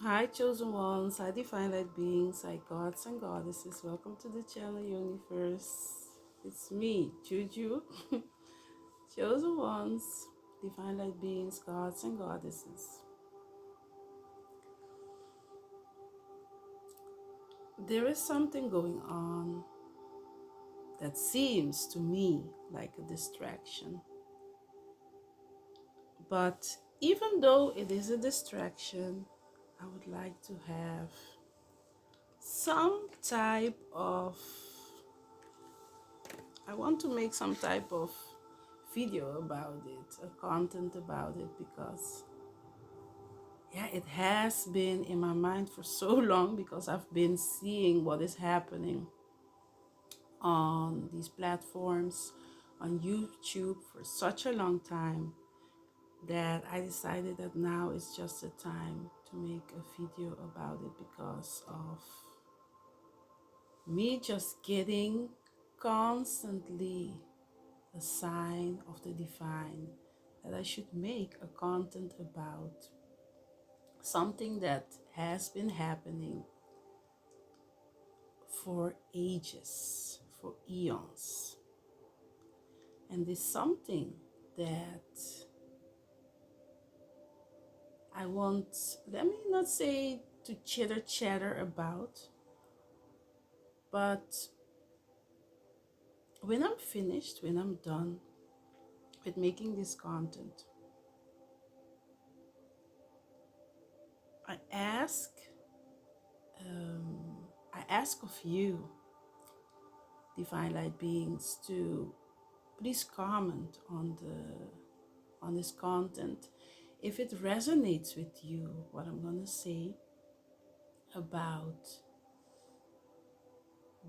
Hi, chosen ones, hi, divine light beings, hi, gods and goddesses. Welcome to the channel Universe. It's me, Juju. Chosen ones, divine light beings, gods and goddesses. There is something going on that seems to me like a distraction. But even though it is a distraction, I would like to have some type of I want to make some type of video about it, a content about it, because it has been in my mind for so long, because I've been seeing what is happening on these platforms, on YouTube for such a long time, that I decided that now is just the time to make a video about it, because of me just getting constantly a sign of the divine that I should make a content about something that has been happening for ages, for eons. And it's something that I want, let me not say to chatter about, but when I'm finished, when I'm done with making this content, I ask, I ask of you, divine light beings, to please comment on this content if it resonates with you, what I'm gonna say about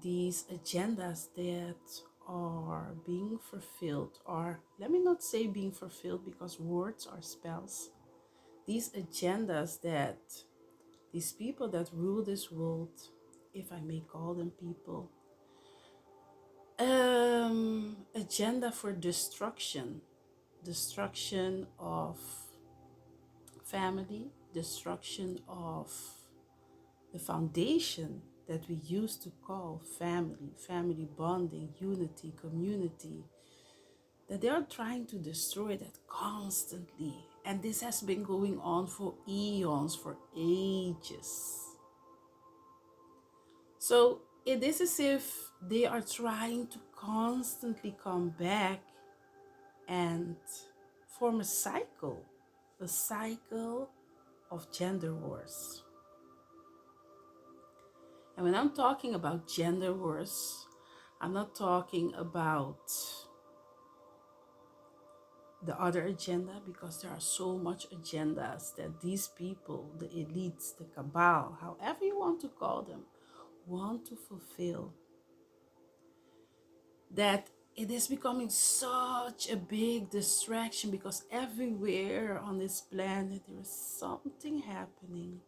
these agendas that are being fulfilled, or let me not say being fulfilled, because words are spells. These agendas that these people that rule this world, if I may call them people, agenda for destruction of family, destruction of the foundation that we used to call family bonding, unity, community, that they are trying to destroy that constantly. And this has been going on for eons, for ages. So it is as if they are trying to constantly come back and form a cycle of gender wars. And when I'm talking about gender wars, I'm not talking about the other agenda, because there are so much agendas that these people, the elites, the cabal, however you want to call them, want to fulfill. That it is becoming such a big distraction, because everywhere on this planet there is something happening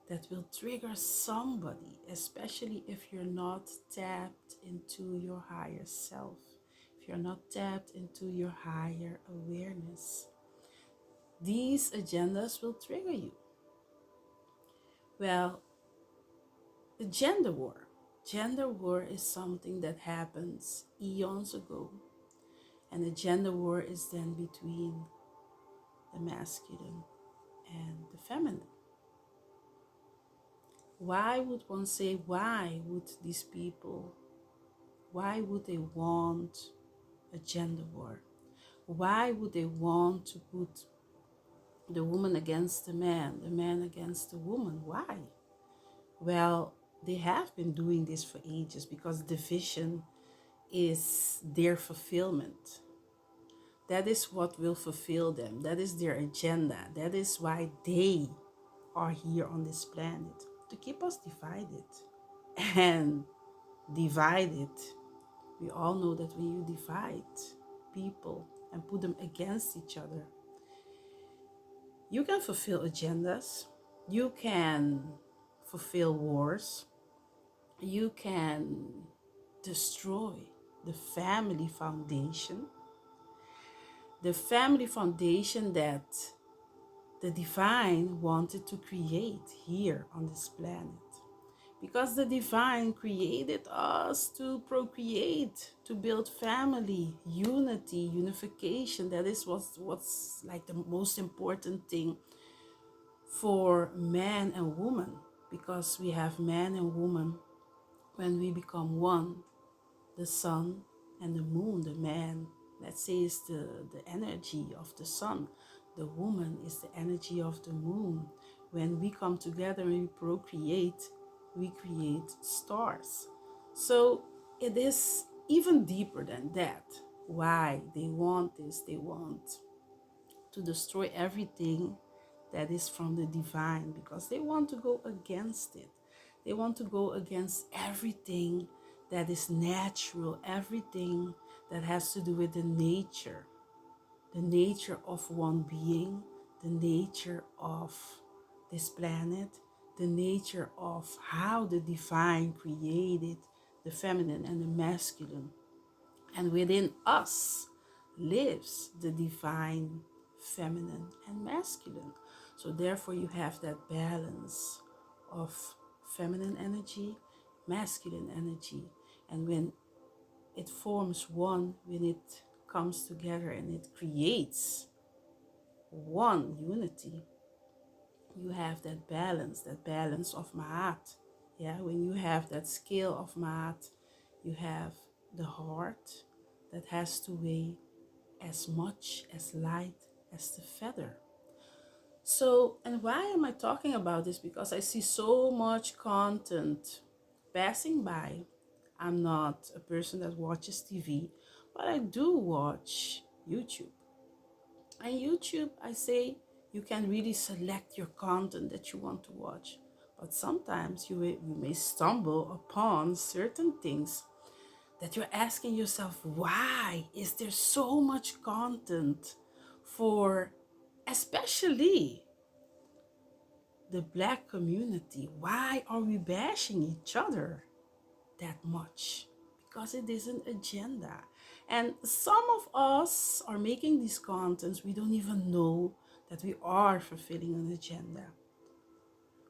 that will trigger somebody, especially if you're not tapped into your higher self, if you're not tapped into your higher awareness. These agendas will trigger you. Well, the gender war. Gender war is something that happens eons ago. And the gender war is then between the masculine and the feminine. Why would one say, why would these people, why would they want a gender war? Why would they want to put the woman against the man against the woman? Why? Well, they have been doing this for ages, because division is their fulfillment. That is what will fulfill them. That is their agenda. That is why they are here on this planet, to keep us divided and divided. We all know that when you divide people and put them against each other, you can fulfill agendas, you can fulfill wars, you can destroy the family foundation. The family foundation that the divine wanted to create here on this planet. Because the divine created us to procreate, to build family, unity, unification. That is what's like the most important thing for man and woman. Because we have man and woman when we become one. The sun and the moon, the man, let's say, is the energy of the sun. The woman is the energy of the moon. When we come together and we procreate, we create stars. So it is even deeper than that. Why they want this? They want to destroy everything that is from the divine, because they want to go against it. They want to go against everything that is natural, everything that has to do with the nature of one being, the nature of this planet, the nature of how the divine created the feminine and the masculine. And within us lives the divine feminine and masculine. So therefore you have that balance of feminine energy, masculine energy. And when it forms one, when it comes together and it creates one unity, you have that balance of Ma'at. Yeah, when you have that scale of Ma'at, you have the heart that has to weigh as much as light as the feather. So, and why am I talking about this? Because I see so much content passing by. I'm not a person that watches TV, but I do watch YouTube. And YouTube, I say, you can really select your content that you want to watch. But sometimes you may stumble upon certain things that you're asking yourself, why is there so much content for especially the Black community? Why are we bashing each other that much? Because it is an agenda. And some of us are making these contents, we don't even know that we are fulfilling an agenda.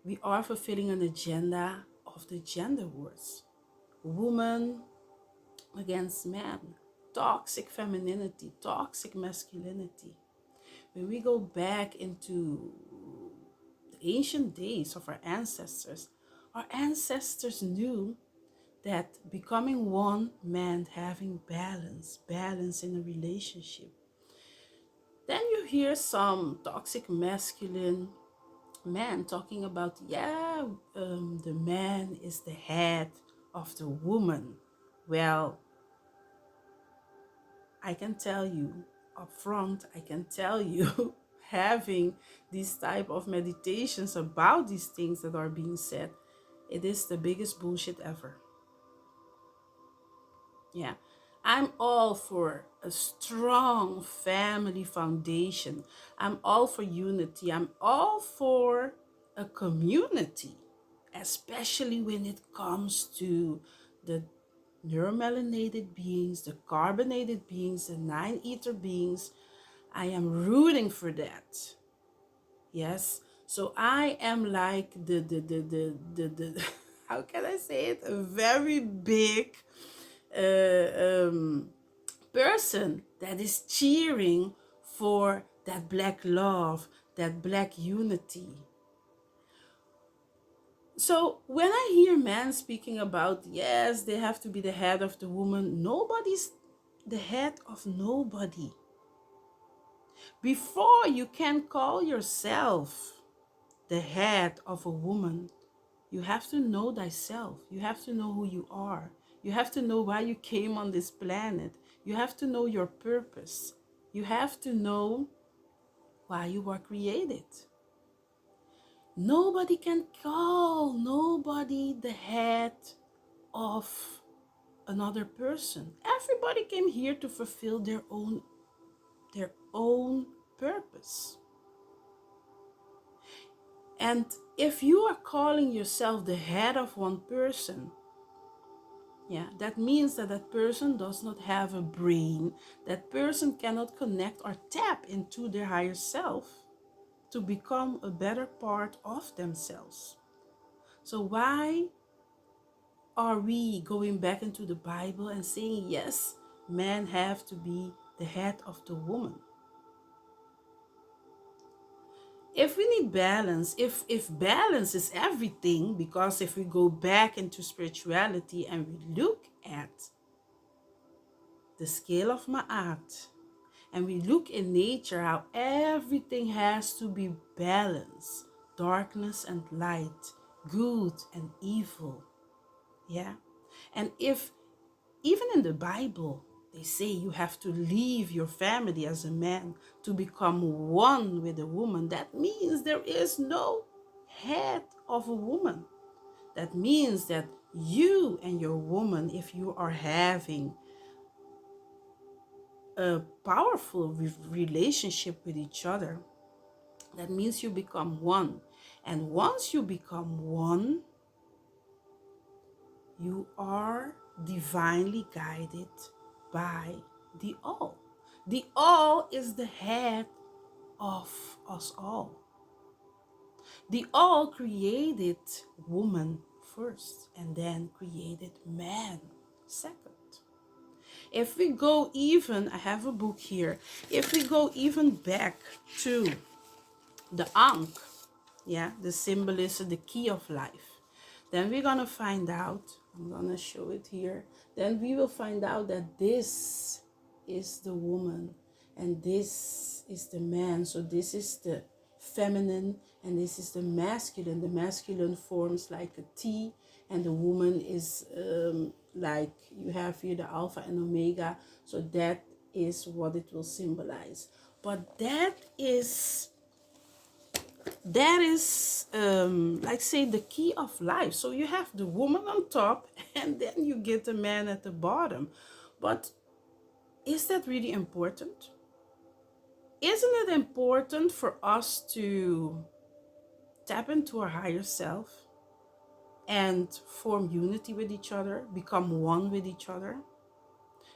We are fulfilling an agenda of the gender wars. Woman against man, toxic femininity, toxic masculinity. When we go back into the ancient days of our ancestors knew that becoming one meant having balance in a relationship. Then you hear some toxic masculine man talking about, the man is the head of the woman. Well, I can tell you up front, I can tell you having these type of meditations about these things that are being said, it is the biggest bullshit ever. Yeah, I'm all for a strong family foundation. I'm all for unity. I'm all for a community, especially when it comes to the neuromelanated beings, the carbonated beings, the 9-ether beings. I am rooting for that. Yes. So I am like the how can I say it? A very big person that is cheering for that Black love, that Black unity. So when I hear men speaking about, yes, they have to be the head of the woman, nobody's the head of nobody. Before you can call yourself the head of a woman, you have to know thyself. You have to know who you are. You have to know why you came on this planet. You have to know your purpose. You have to know why you were created. Nobody can call nobody the head of another person. Everybody came here to fulfill their own purpose. And if you are calling yourself the head of one person, that means that that person does not have a brain. That person cannot connect or tap into their higher self. to become a better part of themselves. So why are we going back into the Bible and saying, yes, men have to be the head of the woman? If we need balance, if balance is everything, because if we go back into spirituality and we look at the scale of Ma'at, and we look in nature how everything has to be balanced, darkness and light, good and evil. Yeah. And if even in the Bible, they say you have to leave your family as a man to become one with a woman. That means there is no head of a woman. That means that you and your woman, if you are having a powerful relationship with each other, that means you become one. And once you become one, you are divinely guided by the All. The All is the head of us all. The All created woman first and then created man second. If we go even, I have a book here, if we go even back to the Ankh, yeah, the symbolism, the key of life, then we're gonna find out, I'm gonna show it here, then we will find out that this is the woman and this is the man. So this is the feminine and this is the masculine. The masculine forms like a T and the woman is like you have here the alpha and omega. So that is what it will symbolize. But that is like say the key of life. So you have the woman on top and then you get the man at the bottom. But is that really important? Isn't it important for us to tap into our higher self and form unity with each other, become one with each other?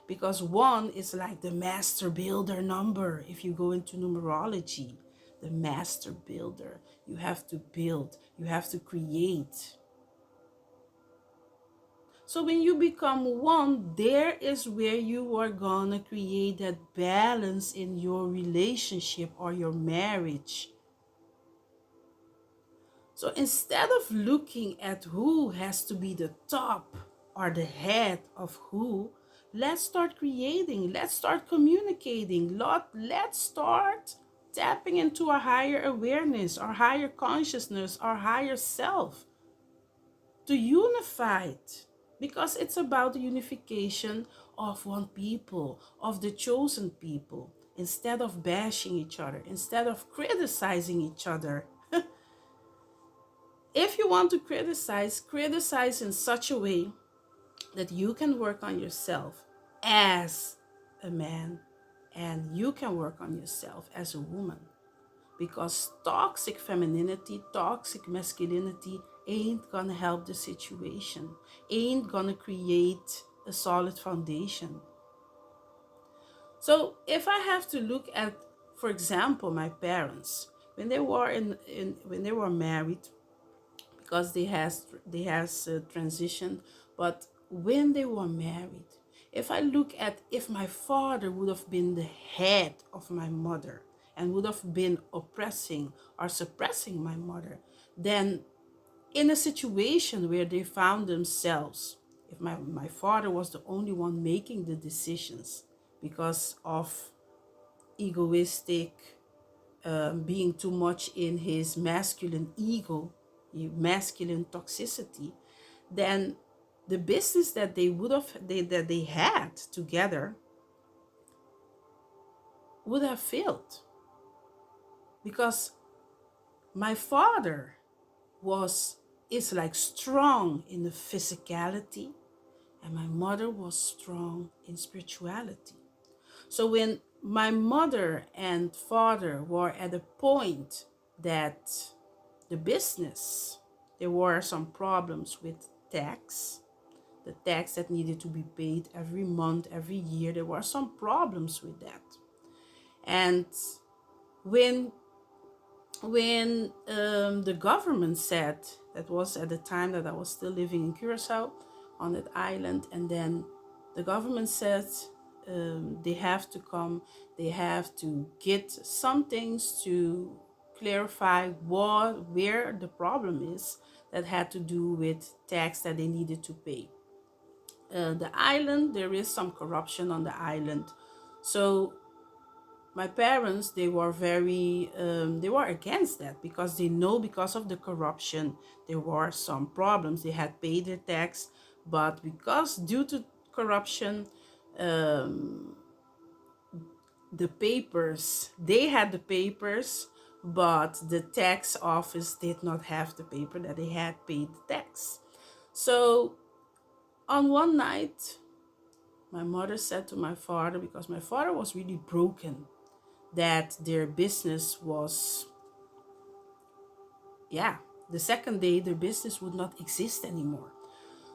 Because one is like the master builder number. If you go into numerology, the master builder, you have to build, you have to create. So when you become one, there is where you are gonna create that balance in your relationship or your marriage. So instead of looking at who has to be the top or the head of who, let's start creating, let's start communicating, let's start tapping into our higher awareness, our higher consciousness, our higher self to unify it. Because it's about the unification of one people, of the chosen people, instead of bashing each other, instead of criticizing each other. If you want to criticize in such a way that you can work on yourself as a man and you can work on yourself as a woman. Because toxic femininity, toxic masculinity ain't gonna help the situation, ain't gonna create a solid foundation. So if I have to look at, for example, my parents, when they were when they were married, because they has transitioned, but when they were married, if I look at if my father would have been the head of my mother and would have been oppressing or suppressing my mother, then in a situation where they found themselves, if my father was the only one making the decisions because of egoistic, being too much in his masculine ego, masculine toxicity, then the business that that they had together would have failed. Because my father is like strong in the physicality and my mother was strong in spirituality. So when my mother and father were at a point that the business, there were some problems with tax, the tax that needed to be paid every month, every year, there were some problems with that. And when when the government said, that was at the time that I was still living in Curacao on that island, and then the government said they have to come, they have to get some things to clarify where the problem is, that had to do with tax that they needed to pay. The island, there is some corruption on the island, so my parents, they were very they were against that, because they know, because of the corruption, there were some problems. They had paid their tax, but because due to corruption, um, the papers, they had the papers, but the tax office did not have the paper that they had paid the tax. So on one night, my mother said to my father, because my father was really broken, that their business was, yeah, the second day their business would not exist anymore.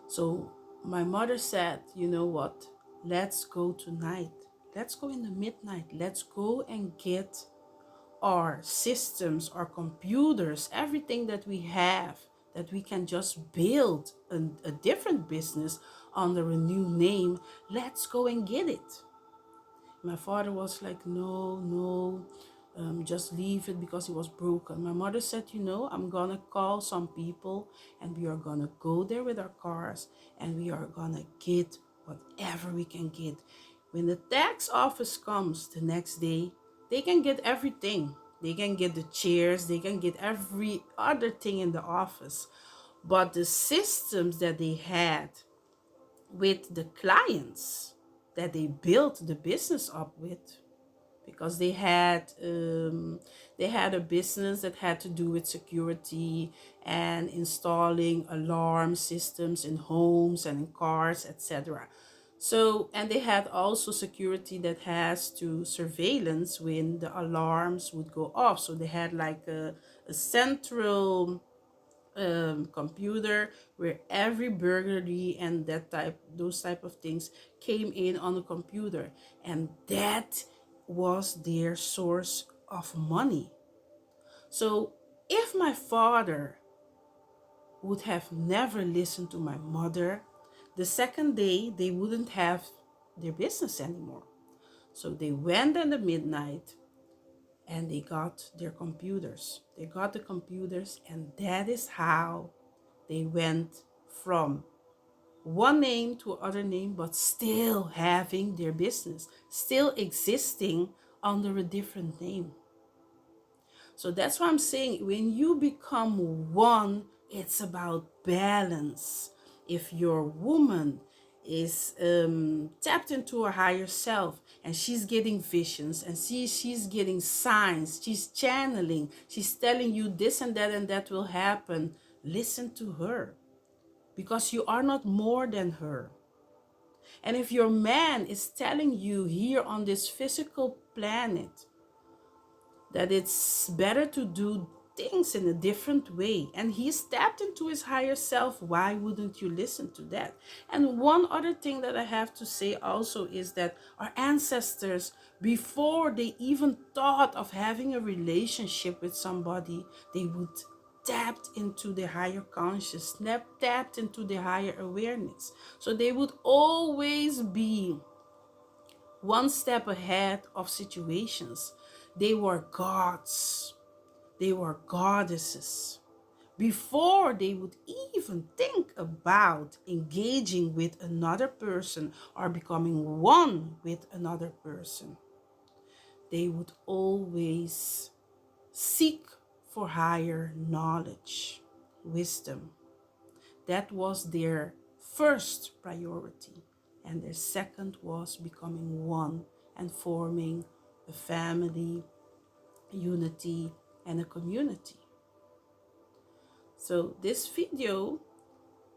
So my mother said, you know what, let's go tonight. Let's go in the midnight. Let's go and get our systems, our computers, everything that we have, that we can just build a different business under a new name. Let's go and get it. My father was like, no, no, just leave it, because he was broken. My mother said, you know, I'm gonna call some people, and we are gonna go there with our cars, and we are gonna get whatever we can get. When the tax office comes the next day, they can get everything. They can get the chairs, they can get every other thing in the office. But the systems that they had with the clients that they built the business up with, because they had a business that had to do with security and installing alarm systems in homes and in cars, etc. So, and they had also security that has to surveillance when the alarms would go off. So they had like a central computer where every burglary and those type of things came in on the computer, and that was their source of money. So if my father would have never listened to my mother, the second day they wouldn't have their business anymore. So they went in the midnight and they got their computers. They got the computers, and that is how they went from one name to other name, but still having their business, still existing under a different name. So that's why I'm saying, when you become one, it's about balance. If your woman is tapped into her higher self, and she's getting visions, and she's getting signs, she's channeling, she's telling you this and that will happen, listen to her, because you are not more than her. And if your man is telling you here on this physical planet that it's better to do things in a different way, and he's tapped into his higher self, why wouldn't you listen to that? And one other thing that I have to say also is that our ancestors, before they even thought of having a relationship with somebody, they would tapped into the higher consciousness, tapped into the higher awareness. So they would always be one step ahead of situations. They were gods, they were goddesses. Before they would even think about engaging with another person or becoming one with another person, they would always seek for higher knowledge, wisdom. That was their first priority. And their second was becoming one and forming a family, unity, and a community. So this video,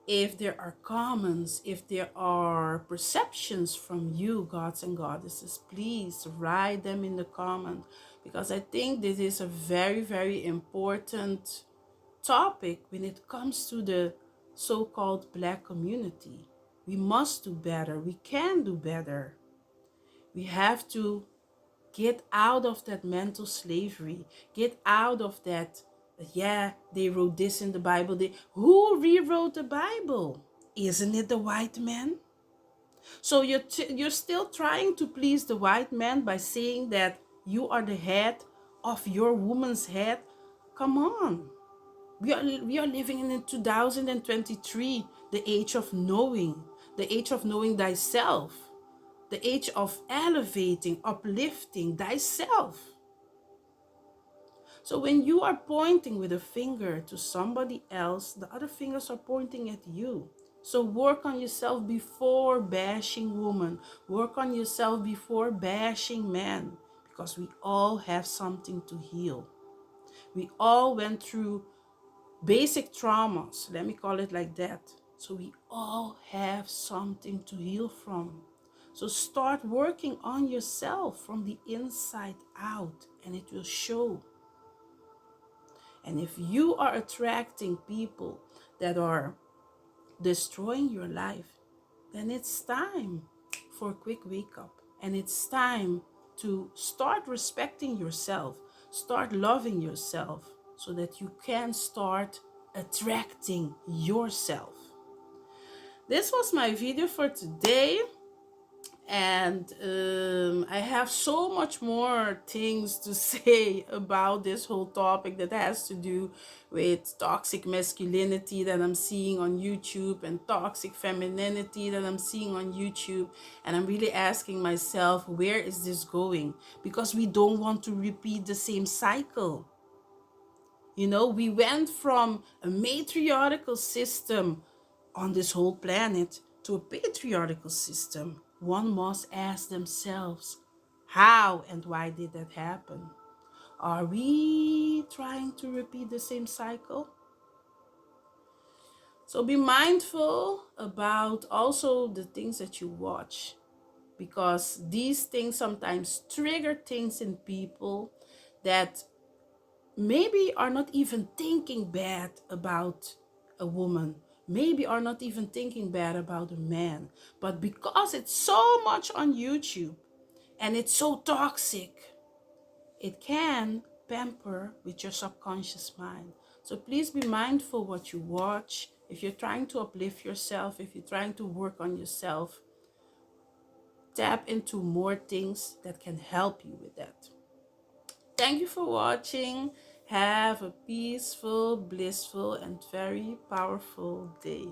if there are comments, if there are perceptions from you, gods and goddesses, please write them in the comment, because I think this is a very, very important topic when it comes to the so-called Black community. We must do better. We can do better. We have to Get out of that mental slavery. Get out of that, yeah, they wrote this in the Bible. Who rewrote the Bible? Isn't it the white man? So you're still trying to please the white man by saying that you are the head of your woman's head. Come on. We are living in 2023, the age of knowing, the age of knowing thyself, the age of elevating, uplifting thyself. So when you are pointing with a finger to somebody else, the other fingers are pointing at you. So work on yourself before bashing women. Work on yourself before bashing men, because we all have something to heal. We all went through basic traumas, let me call it like that. So we all have something to heal from. So start working on yourself from the inside out, and it will show. And if you are attracting people that are destroying your life, then it's time for a quick wake up. And it's time to start respecting yourself, start loving yourself, so that you can start attracting yourself. This was my video for today. And I have so much more things to say about this whole topic that has to do with toxic masculinity that I'm seeing on YouTube and toxic femininity that I'm seeing on YouTube. And I'm really asking myself, where is this going? Because we don't want to repeat the same cycle. You know, we went from a matriarchal system on this whole planet to a patriarchal system. One must ask themselves, how and why did that happen? Are we trying to repeat the same cycle? So be mindful about also the things that you watch, because these things sometimes trigger things in people that maybe are not even thinking bad about a woman, maybe are not even thinking bad about a man, but because it's so much on YouTube and it's so toxic, it can pamper with your subconscious mind. So please be mindful what you watch. If you're trying to uplift yourself, if you're trying to work on yourself, tap into more things that can help you with that. Thank you for watching. Have a peaceful, blissful, and very powerful day.